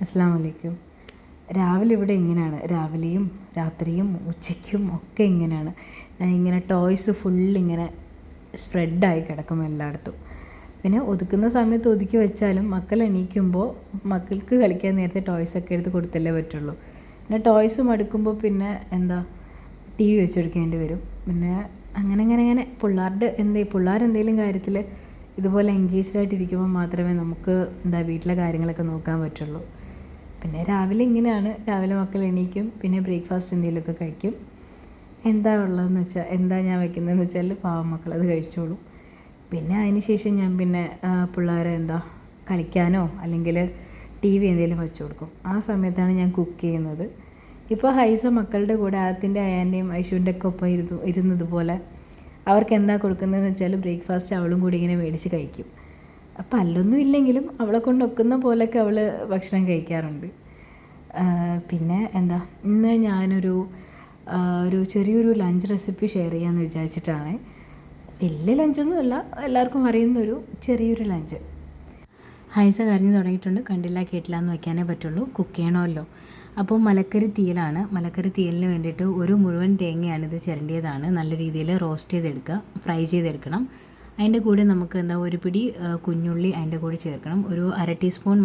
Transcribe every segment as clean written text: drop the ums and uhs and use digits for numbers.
അസ്സലാമു അലൈക്കും. രാവിലെ ഇവിടെ ഇങ്ങനെയാണ്, രാവിലെയും രാത്രിയും ഉച്ചയ്ക്കും ഒക്കെ ഇങ്ങനെയാണ്. ഇങ്ങനെ ടോയ്സ് ഫുള്ളിങ്ങനെ സ്പ്രെഡായി കിടക്കും എല്ലായിടത്തും. പിന്നെ ഒതുക്കുന്ന സമയത്ത് ഒതുക്കി വെച്ചാലും മക്കൾ എണീക്കുമ്പോൾ മക്കൾക്ക് കളിക്കാൻ നേരത്തെ ടോയ്സൊക്കെ എടുത്ത് കൊടുത്തല്ലേ പറ്റുള്ളൂ. പിന്നെ ടോയ്സ് മടുക്കുമ്പോൾ പിന്നെ ടി വി വെച്ചെടുക്കേണ്ടി വരും. പിന്നെ അങ്ങനെ പിള്ളേരെന്തെങ്കിലും കാര്യത്തിൽ ഇതുപോലെ എൻഗേജ്ഡ് ആയിട്ടിരിക്കുമ്പോൾ മാത്രമേ നമുക്ക് വീട്ടിലെ കാര്യങ്ങളൊക്കെ നോക്കാൻ പറ്റുള്ളൂ. പിന്നെ രാവിലെ ഇങ്ങനെയാണ്, രാവിലെ മക്കൾ എണീക്കും, പിന്നെ ബ്രേക്ക്ഫാസ്റ്റ് എന്തെങ്കിലുമൊക്കെ കഴിക്കും. എന്താ ഉള്ളതെന്ന് വെച്ചാൽ, എന്താ ഞാൻ വയ്ക്കുന്നതെന്ന് വെച്ചാൽ പാവം മക്കൾ അത് കഴിച്ചോളും. പിന്നെ അതിന് ശേഷം ഞാൻ പിന്നെ പിള്ളേരെ കളിക്കാനോ അല്ലെങ്കിൽ ടി വി എന്തെങ്കിലും വെച്ച് കൊടുക്കും. ആ സമയത്താണ് ഞാൻ കുക്ക് ചെയ്യുന്നത്. ഇപ്പോൾ ഹൈസ മക്കളുടെ കൂടെ ആത്തിൻ്റെ അയാൻ്റെയും ഐശുവിൻ്റെ ഒക്കെ ഒപ്പം ഇരുന്നത് പോലെ അവർക്ക് എന്താ കൊടുക്കുന്നതെന്ന് വെച്ചാൽ ബ്രേക്ക്ഫാസ്റ്റ് അവളും കൂടി ഇങ്ങനെ മേടിച്ച് കഴിക്കും. അപ്പം അല്ലൊന്നും ഇല്ലെങ്കിലും അവളെ കൊണ്ട് ഒക്കുന്ന പോലെയൊക്കെ അവൾ ഭക്ഷണം കഴിക്കാറുണ്ട്. പിന്നെ ഇന്ന് ഞാനൊരു ചെറിയൊരു ലഞ്ച് റെസിപ്പി ഷെയർ ചെയ്യാമെന്ന് വിചാരിച്ചിട്ടാണ്. വലിയ ലഞ്ചൊന്നുമല്ല, എല്ലാവർക്കും അറിയുന്നൊരു ചെറിയൊരു ലഞ്ച്. ഹൈസ കരഞ്ഞു തുടങ്ങിയിട്ടുണ്ട്. കണ്ടില്ല കേട്ടില്ല എന്ന് വയ്ക്കാനേ പറ്റുള്ളൂ, കുക്ക് ചെയ്യണമല്ലോ. അപ്പോൾ മലക്കറി തീയലാണ്. മലക്കറി തീയലിന് വേണ്ടിയിട്ട് ഒരു മുഴുവൻ തേങ്ങയാണിത് ചിരണ്ടിയതാണ്. നല്ല രീതിയിൽ റോസ്റ്റ് ചെയ്തെടുക്കുക, ഫ്രൈ ചെയ്തെടുക്കണം. അതിൻ്റെ കൂടെ നമുക്ക് ഒരു പിടി കുഞ്ഞുള്ളി അതിൻ്റെ കൂടെ ചേർക്കണം. ഒരു അര ടീസ്പൂൺ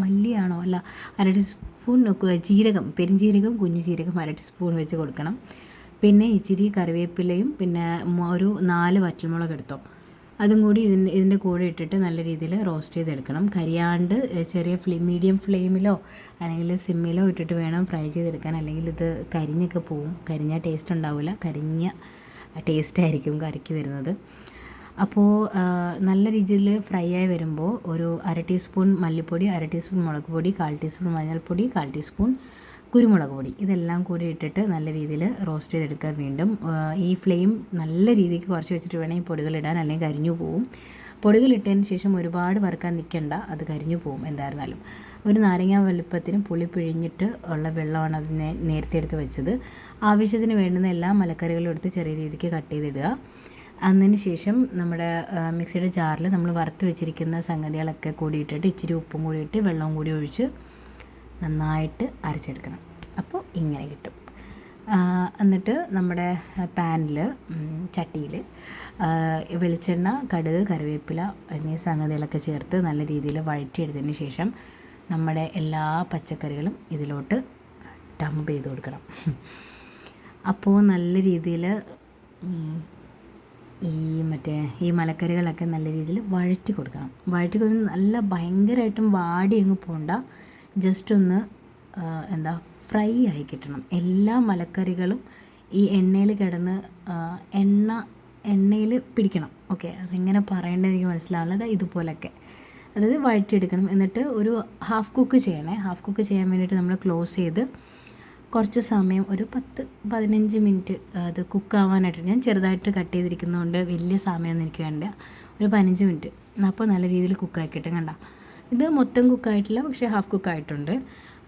മല്ലിയാണോ അല്ല അര ടീസ്പൂൺ ജീരകം, പെരുംജീരകം, കുഞ്ഞു ജീരകം അര ടീസ്പൂൺ വെച്ച് കൊടുക്കണം. പിന്നെ ഇച്ചിരി കറിവേപ്പിലയും പിന്നെ ഒരു 4 വറ്റൽമുളക് എടുത്തോ, അതും കൂടി ഇതിൻ്റെ കൂടെ ഇട്ടിട്ട് നല്ല രീതിയിൽ റോസ്റ്റ് ചെയ്തെടുക്കണം. കരിയാണ്ട് ചെറിയ മീഡിയം ഫ്ലെയിമിലോ അല്ലെങ്കിൽ സിമ്മിലോ ഇട്ടിട്ട് വേണം ഫ്രൈ ചെയ്തെടുക്കാൻ, അല്ലെങ്കിൽ ഇത് കരിഞ്ഞൊക്കെ പോവും. കരിഞ്ഞ ടേസ്റ്റ് ഉണ്ടാവില്ല, കരിഞ്ഞ ടേസ്റ്റായിരിക്കും കറിക്ക് വരുന്നത്. അപ്പോൾ നല്ല രീതിയിൽ ഫ്രൈ ആയി വരുമ്പോൾ ഒരു അര ടീസ്പൂൺ മല്ലിപ്പൊടി, അര ടീസ്പൂൺ മുളക് പൊടി, 1/4 ടീസ്പൂൺ മഞ്ഞൾപ്പൊടി, 1/4 ടീസ്പൂൺ കുരുമുളക് പൊടി, ഇതെല്ലാം കൂടി ഇട്ടിട്ട് നല്ല രീതിയിൽ റോസ്റ്റ് ചെയ്തെടുക്കുക. വീണ്ടും ഈ ഫ്ലെയിം നല്ല രീതിക്ക് കുറച്ച് വെച്ചിട്ട് വേണം ഈ പൊടികളിടാൻ, അല്ലെങ്കിൽ കരിഞ്ഞു പോവും. പൊടികളിട്ടതിന് ശേഷം ഒരുപാട് വറുക്കാൻ നിൽക്കണ്ട, അത് കരിഞ്ഞു പോവും. എന്തായിരുന്നാലും ഒരു നാരങ്ങ വലുപ്പത്തിന് പുളി പിഴിഞ്ഞിട്ട് ഉള്ള വെള്ളമാണ് അത് നേരത്തെ എടുത്ത് വെച്ചത്. ആവശ്യത്തിന് വേണ്ടുന്ന എല്ലാ മലക്കറികളും എടുത്ത് ചെറിയ രീതിക്ക് കട്ട് ചെയ്തിടുക. അതിന് ശേഷം നമ്മുടെ മിക്സിയുടെ ജാറിൽ നമ്മൾ വറുത്ത് വെച്ചിരിക്കുന്ന സംഗതികളൊക്കെ കൂടി ഇട്ടിട്ട് ഇച്ചിരി ഉപ്പും കൂടി ഇട്ട് വെള്ളവും കൂടി ഒഴിച്ച് നന്നായിട്ട് അരച്ചെടുക്കണം. അപ്പോൾ ഇങ്ങനെ കിട്ടും. എന്നിട്ട് നമ്മുടെ പാനിൽ ചട്ടിയിൽ വെളിച്ചെണ്ണ, കടുക്, കറിവേപ്പില എന്നീ സംഗതികളൊക്കെ ചേർത്ത് നല്ല രീതിയിൽ വഴറ്റിയെടുത്തതിന് ശേഷം നമ്മുടെ എല്ലാ പച്ചക്കറികളും ഇതിലോട്ട് ഡംപ് ചെയ്ത് കൊടുക്കണം. അപ്പോൾ നല്ല രീതിയിൽ ഈ മലക്കറികളൊക്കെ നല്ല രീതിയിൽ വഴറ്റി കൊടുക്കണം. നല്ല ഭയങ്കരമായിട്ടും വാടി അങ്ങ് പോകണ്ട, ജസ്റ്റ് ഒന്ന് ഫ്രൈ ആയി കിട്ടണം. എല്ലാ മലക്കറികളും ഈ എണ്ണയിൽ കിടന്ന് എണ്ണയിൽ പിടിക്കണം. ഓക്കെ, അതെങ്ങനെ പറയേണ്ടത് എനിക്ക് മനസ്സിലാവുന്നത്, ഇതുപോലൊക്കെ അതായത് വഴറ്റിയെടുക്കണം. എന്നിട്ട് ഒരു ഹാഫ് കുക്ക് ചെയ്യാൻ വേണ്ടിയിട്ട് നമ്മൾ ക്ലോസ് ചെയ്ത് കുറച്ച് സമയം ഒരു 10-15 മിനിറ്റ് അത് കുക്കാവാനായിട്ട്, ഞാൻ ചെറുതായിട്ട് കട്ട് ചെയ്തിരിക്കുന്നതുകൊണ്ട് വലിയ സമയമൊന്നും എനിക്ക് വേണ്ട, ഒരു 15 മിനിറ്റ്. അപ്പോൾ നല്ല രീതിയിൽ കുക്കാക്കിയിട്ട് കണ്ട, ഇത് മൊത്തം കുക്കായിട്ടില്ല, പക്ഷേ ഹാഫ് കുക്കായിട്ടുണ്ട്.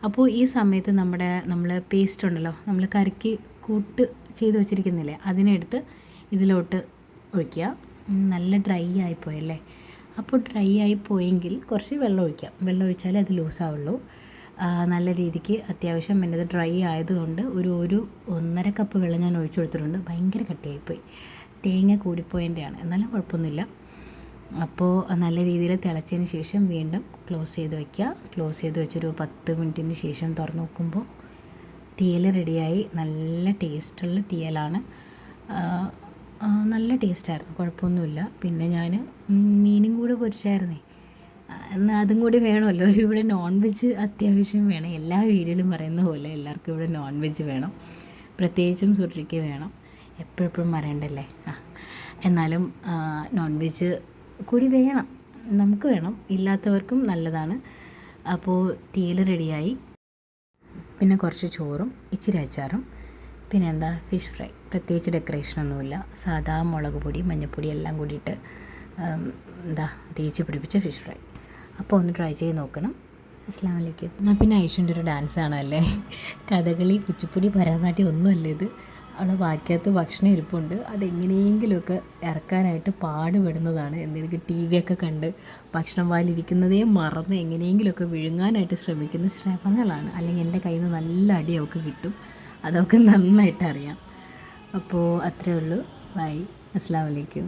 അപ്പോൾ ഈ സമയത്ത് നമ്മൾ പേസ്റ്റ് ഉണ്ടല്ലോ, നമ്മൾ കറിക്ക് കൂട്ട് ചെയ്ത് വെച്ചിരിക്കുന്നില്ലേ, അതിനെടുത്ത് ഇതിലോട്ട് ഒഴിക്കുക. നല്ല ഡ്രൈ ആയിപ്പോയല്ലേ, അപ്പോൾ ഡ്രൈ ആയിപ്പോയെങ്കിൽ കുറച്ച് വെള്ളം ഒഴിക്കാം. വെള്ളം ഒഴിച്ചാലേ അത് ലൂസാവുള്ളൂ. നല്ല രീതിക്ക് അത്യാവശ്യം എൻ്റെത് ഡ്രൈ ആയതുകൊണ്ട് ഒരു 1.5 കപ്പ് വെള്ളം ഞാൻ ഒഴിച്ചു കൊടുത്തിട്ടുണ്ട്. ഭയങ്കര കട്ടിയായിപ്പോയി, തേങ്ങ കൂടിപ്പോയതിൻ്റെയാണ്, എന്നാലും കുഴപ്പമൊന്നുമില്ല. അപ്പോൾ നല്ല രീതിയിൽ തിളച്ചതിന് ശേഷം വീണ്ടും ക്ലോസ് ചെയ്ത് വയ്ക്കുക. ക്ലോസ് ചെയ്ത് വെച്ചൊരു 10 മിനിറ്റിന് ശേഷം തുറന്ന് നോക്കുമ്പോൾ തീയൽ റെഡിയായി. നല്ല ടേസ്റ്റുള്ള തീയലാണ്, നല്ല ടേസ്റ്റായിരുന്നു, കുഴപ്പമൊന്നുമില്ല. പിന്നെ ഞാൻ മീനും കൂടെ പൊരിച്ചായിരുന്നേ, എന്നാൽ അതും കൂടി വേണമല്ലോ. ഇവിടെ നോൺ വെജ് അത്യാവശ്യം വേണം, എല്ലാ വീഡിയോയിലും പറയുന്ന പോലെ എല്ലാവർക്കും ഇവിടെ നോൺ വെജ് വേണം, പ്രത്യേകിച്ചും സുർജിക്ക് വേണം, എപ്പോഴും പറയണ്ടല്ലേ. എന്നാലും നോൺ വെജ് കൂടി വേണം, നമുക്ക് വേണം, ഇല്ലാത്തവർക്കും നല്ലതാണ്. അപ്പോൾ തീയൽ റെഡിയായി. പിന്നെ കുറച്ച് ചോറും ഇച്ചിരി അച്ചാറും, പിന്നെ ഫിഷ് ഫ്രൈ. പ്രത്യേകിച്ച് ഡെക്കറേഷനൊന്നുമില്ല, സാധാ മുളക് പൊടി മഞ്ഞൾപ്പൊടി എല്ലാം കൂടിയിട്ട് തേച്ച് പിടിപ്പിച്ച ഫിഷ് ഫ്രൈ. അപ്പോൾ ഒന്ന് ട്രൈ ചെയ്ത് നോക്കണം. അസ്സലാമു അലൈക്കും. എന്നാൽ പിന്നെ ഐഷുൻ്റെ ഒരു ഡാൻസ് ആണല്ലേ, കഥകളി, കുച്ചിപ്പുടി, ഭരതനാട്യം ഒന്നുമല്ല ഇത്. അവളെ വാക്കകത്ത് ഭക്ഷണം ഇരിപ്പുണ്ട്, അതെങ്ങനെയെങ്കിലുമൊക്കെ ഇറക്കാനായിട്ട് പാടുപെടുന്നതാണ്. എന്തെങ്കിലും ടി വി ഒക്കെ കണ്ട് ഭക്ഷണം വായിലിരിക്കുന്നതേ മറന്ന് എങ്ങനെയെങ്കിലുമൊക്കെ വിഴുങ്ങാനായിട്ട് ശ്രമിക്കുന്ന ശ്രമങ്ങളാണ്. അല്ലെങ്കിൽ എൻ്റെ കയ്യിൽ നിന്ന് നല്ല അടി അവൾക്ക് കിട്ടും, അതൊക്കെ നന്നായിട്ടറിയാം. അപ്പോൾ അത്രയേ ഉള്ളൂ. ബൈ. അസ്സലാമു അലൈക്കും.